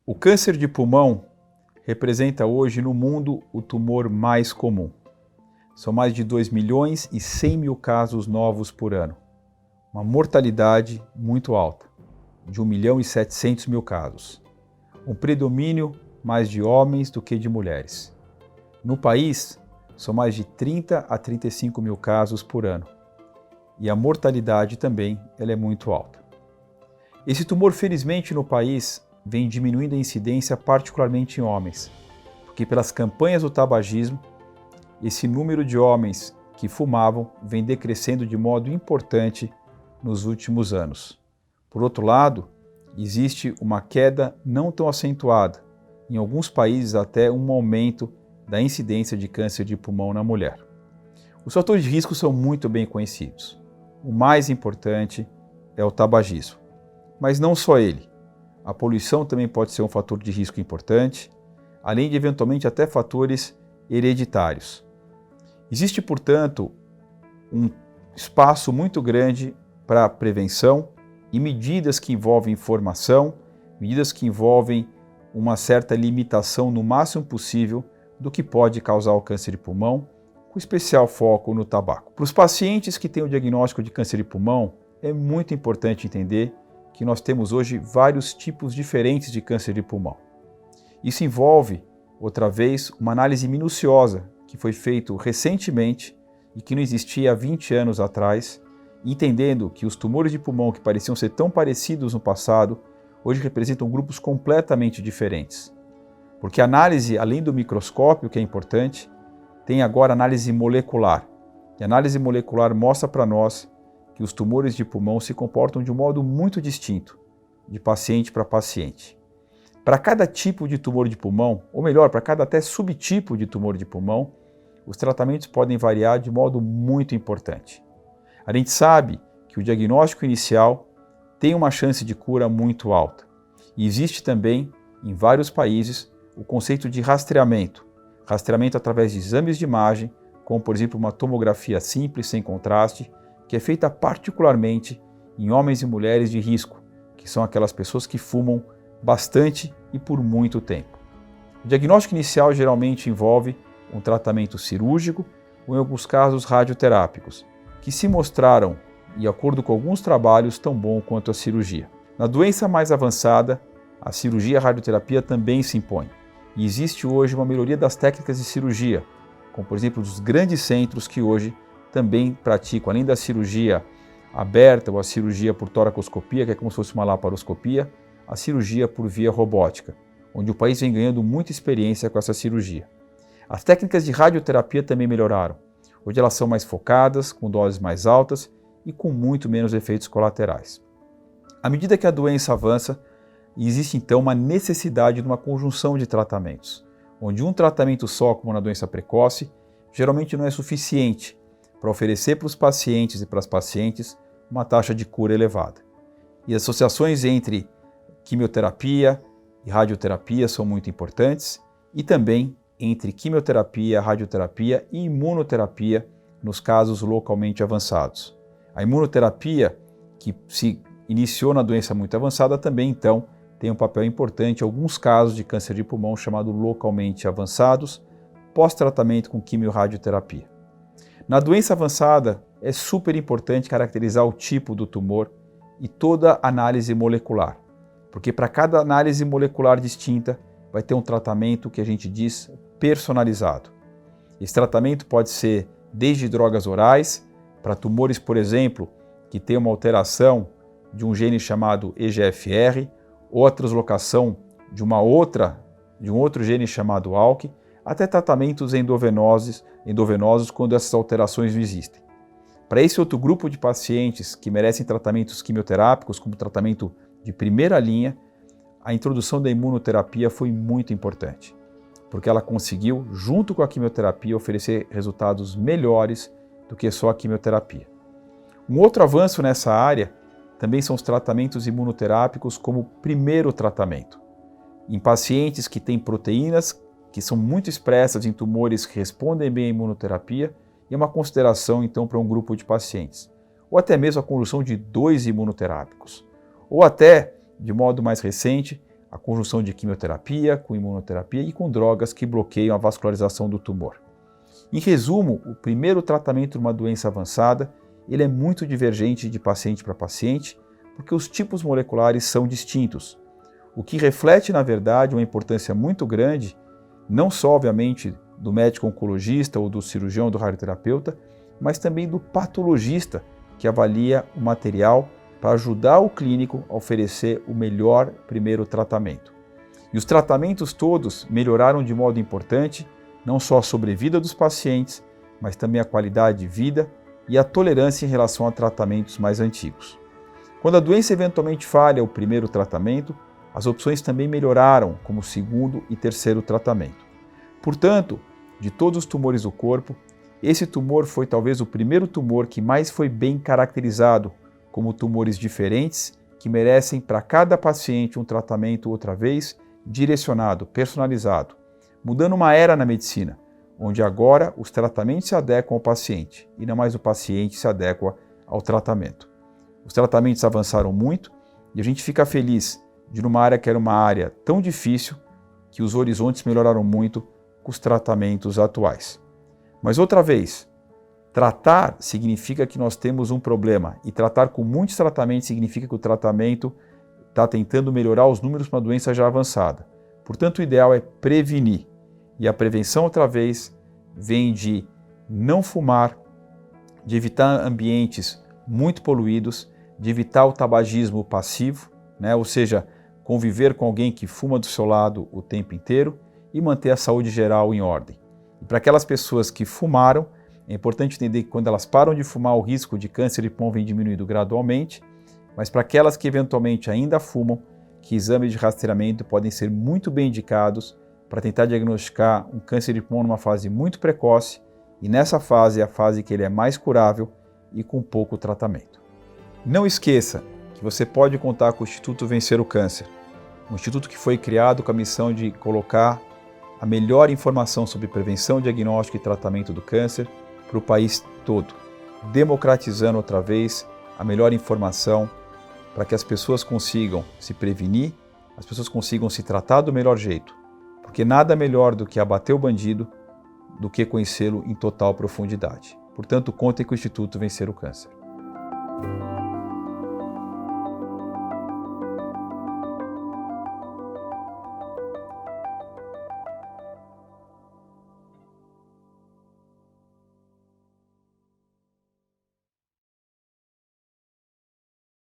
O câncer de pulmão representa hoje no mundo o tumor mais comum. São mais de 2 milhões e 100 mil casos novos por ano. Uma mortalidade muito alta, de 1 milhão e 700 mil casos. Um predomínio mais de homens do que de mulheres. No país, são mais de 30 a 35 mil casos por ano. E a mortalidade também ela é muito alta. Esse tumor, felizmente, no país, vem diminuindo a incidência, particularmente em homens, porque pelas campanhas do tabagismo, esse número de homens que fumavam vem decrescendo de modo importante nos últimos anos. Por outro lado, existe uma queda não tão acentuada, em alguns países até um aumento da incidência de câncer de pulmão na mulher. Os fatores de risco são muito bem conhecidos. O mais importante é o tabagismo, mas não só ele. A poluição também pode ser um fator de risco importante, além de eventualmente até fatores hereditários. Existe, portanto, um espaço muito grande para prevenção e medidas que envolvem informação, medidas que envolvem uma certa limitação no máximo possível do que pode causar o câncer de pulmão, com especial foco no tabaco. Para os pacientes que têm o diagnóstico de câncer de pulmão, é muito importante entender que nós temos hoje vários tipos diferentes de câncer de pulmão. Isso envolve, outra vez, uma análise minuciosa que foi feita recentemente e que não existia há 20 anos atrás, entendendo que os tumores de pulmão que pareciam ser tão parecidos no passado, hoje representam grupos completamente diferentes. Porque a análise, além do microscópio, que é importante, tem agora análise molecular. E a análise molecular mostra para nós que os tumores de pulmão se comportam de um modo muito distinto, de paciente para paciente. Para cada tipo de tumor de pulmão, ou melhor, para cada até subtipo de tumor de pulmão, os tratamentos podem variar de modo muito importante. A gente sabe que o diagnóstico inicial tem uma chance de cura muito alta. E existe também, em vários países, o conceito de rastreamento. Rastreamento através de exames de imagem, como por exemplo uma tomografia simples, sem contraste, que é feita particularmente em homens e mulheres de risco, que são aquelas pessoas que fumam bastante e por muito tempo. O diagnóstico inicial geralmente envolve um tratamento cirúrgico ou, em alguns casos, radioterápicos, que se mostraram, de acordo com alguns trabalhos, tão bom quanto a cirurgia. Na doença mais avançada, a cirurgia e a radioterapia também se impõem. E existe hoje uma melhoria das técnicas de cirurgia, como por exemplo dos grandes centros que hoje também praticam, além da cirurgia aberta ou a cirurgia por toracoscopia, que é como se fosse uma laparoscopia, a cirurgia por via robótica, onde o país vem ganhando muita experiência com essa cirurgia. As técnicas de radioterapia também melhoraram. Hoje elas são mais focadas, com doses mais altas e com muito menos efeitos colaterais. À medida que a doença avança, existe então uma necessidade de uma conjunção de tratamentos, onde um tratamento só, como na doença precoce, geralmente não é suficiente para oferecer para os pacientes e para as pacientes uma taxa de cura elevada. E as associações entre quimioterapia e radioterapia são muito importantes, e também entre quimioterapia, radioterapia e imunoterapia nos casos localmente avançados. A imunoterapia, que se iniciou na doença muito avançada, também então tem um papel importante em alguns casos de câncer de pulmão chamado localmente avançados, pós-tratamento com quimio-radioterapia. Na doença avançada, é super importante caracterizar o tipo do tumor e toda análise molecular, porque para cada análise molecular distinta vai ter um tratamento que a gente diz personalizado. Esse tratamento pode ser desde drogas orais, para tumores, por exemplo, que tem uma alteração de um gene chamado EGFR, ou a translocação de um outro gene chamado ALK, até tratamentos endovenosos quando essas alterações não existem. Para esse outro grupo de pacientes que merecem tratamentos quimioterápicos como tratamento de primeira linha, a introdução da imunoterapia foi muito importante, porque ela conseguiu, junto com a quimioterapia, oferecer resultados melhores do que só a quimioterapia. Um outro avanço nessa área também são os tratamentos imunoterápicos como primeiro tratamento, em pacientes que têm proteínas que são muito expressas em tumores que respondem bem à imunoterapia, e é uma consideração então para um grupo de pacientes. Ou até mesmo a condução de 2 imunoterápicos. Ou até, de modo mais recente, a conjunção de quimioterapia com imunoterapia e com drogas que bloqueiam a vascularização do tumor. Em resumo, o primeiro tratamento de uma doença avançada, ele é muito divergente de paciente para paciente, porque os tipos moleculares são distintos, o que reflete, na verdade, uma importância muito grande, não só, obviamente, do médico oncologista ou do cirurgião, do radioterapeuta, mas também do patologista, que avalia o material para ajudar o clínico a oferecer o melhor primeiro tratamento. E os tratamentos todos melhoraram de modo importante, não só a sobrevida dos pacientes, mas também a qualidade de vida e a tolerância em relação a tratamentos mais antigos. Quando a doença eventualmente falha o primeiro tratamento, as opções também melhoraram como o segundo e terceiro tratamento. Portanto, de todos os tumores do corpo, esse tumor foi talvez o primeiro tumor que mais foi bem caracterizado como tumores diferentes que merecem para cada paciente um tratamento outra vez direcionado, personalizado, mudando uma era na medicina, onde agora os tratamentos se adequam ao paciente e não mais o paciente se adequa ao tratamento. Os tratamentos avançaram muito e a gente fica feliz de numa área que era uma área tão difícil que os horizontes melhoraram muito com os tratamentos atuais. Mas outra vez, tratar significa que nós temos um problema e tratar com muitos tratamentos significa que o tratamento está tentando melhorar os números para uma doença já avançada. Portanto, o ideal é prevenir. E a prevenção, outra vez, vem de não fumar, de evitar ambientes muito poluídos, de evitar o tabagismo passivo, ou seja, conviver com alguém que fuma do seu lado o tempo inteiro e manter a saúde geral em ordem. E para aquelas pessoas que fumaram, é importante entender que quando elas param de fumar, o risco de câncer de pulmão vem diminuindo gradualmente, mas para aquelas que eventualmente ainda fumam, que exames de rastreamento podem ser muito bem indicados para tentar diagnosticar um câncer de pulmão numa fase muito precoce, e nessa fase é a fase que ele é mais curável e com pouco tratamento. Não esqueça que você pode contar com o Instituto Vencer o Câncer, um instituto que foi criado com a missão de colocar a melhor informação sobre prevenção, diagnóstico e tratamento do câncer para o país todo, democratizando outra vez a melhor informação para que as pessoas consigam se prevenir, as pessoas consigam se tratar do melhor jeito, porque nada melhor do que abater o bandido do que conhecê-lo em total profundidade. Portanto, contem com o Instituto Vencer o Câncer.